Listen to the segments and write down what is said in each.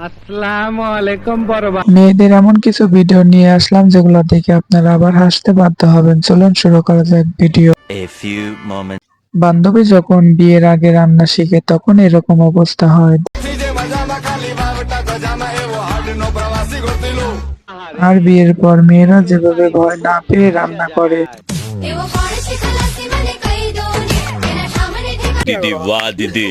আসসালামু আলাইকুম বড় ভাই। মেয়েদের এমন কিছু ভিডিও নিয়ে আসলাম যেগুলো দেখে আপনারা আবার হাসতে বাধ্য হবেন। চলুন শুরু করা যাক ভিডিও। বান্ধবী যখন বিয়ের আগে রান্না শিখে তখন এরকম অবস্থা হয়, আর বিয়ের পর মেয়েরা যেভাবে ভয় না পেয়ে রান্না করে। दीदी वाह दीदी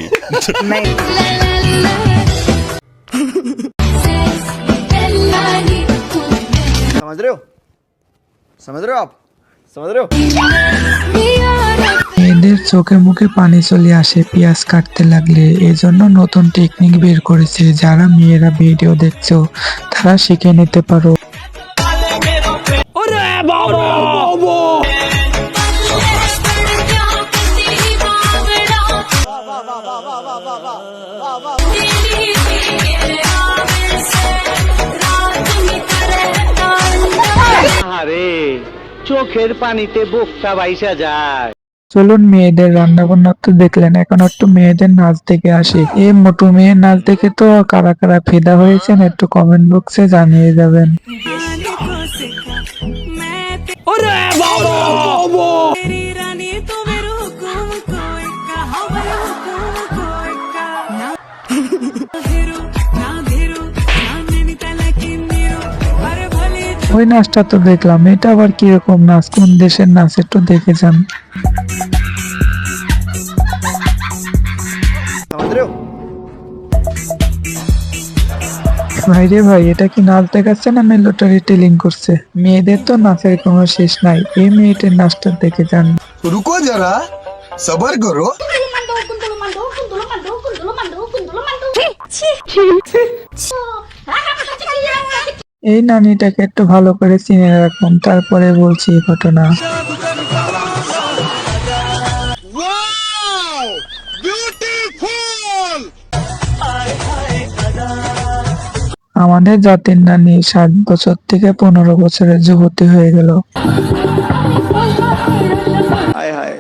समझ रहे हो आप समझ रहे हो। মেয়েদের চোখে মুখে পানি চলে আসে পেঁয়াজ কাটতে লাগলে, এজন্য নতুন টেকনিক বের করেছে। যারা মেয়েরা ভিডিও দেখছো তারা শিখে নিতে পারো। আরে চোখের পানিতে বুকটা বাইসা যায়। চলুন মেয়েদের রান্না বান্না তো দেখলেন, এখন একটু মেয়েদের নাচ দেখে আসি। এই মোটু মেয়ের নাচ দেখে তো কারা কারা ফিদা হয়েছেন একটু কমেন্ট বক্সে জানিয়ে যাবেন। ওই নাচটা তো দেখলাম, এটা আবার কিরকম নাচ, কোন দেশের নাচ একটু দেখে যান। समझ रहे हो। ভাই রে ভাই, এটা কি নাচ দেখাচ্ছে না মিলিটারি টেলিং করছে? মেয়েদের তো নাচের কোনো শেষ নাই, এই মেয়েটার নাচটা দেখে যান। रुको जरा सबर करो। এই নানিটাকে একটু ভালো করে চিনে রাখুন, তারপরে বলছি এই ঘটনা। আমাদের জাতির নানি 60 বছর থেকে 15 বছরের যুবতী হয়ে গেল। हाय हाय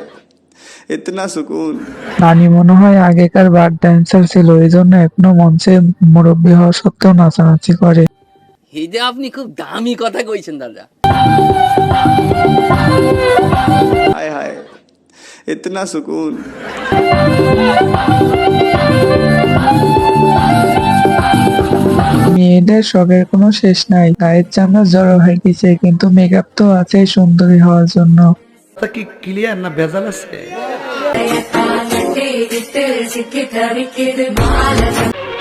इतना सुकून। নানি মনে হয় আগেকার বার ড্যান্সার ছিল, এই জন্য এখনো মঞ্চে মুরব্বী হওয়া সত্ত্বেও নাচানাচি করে। এই যে আপনি খুব দামি কথা কইছেন দাদা। हाय हाय इतना सुकून। মেয়েদের শখের কোনো শেষ নাই, গায়ের চামড়া জড়ো হয়ে গেছে, কিন্তু মেকআপ তো আছে সুন্দরী হওয়ার জন্য।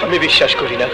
আমি বিশ্বাস করি না।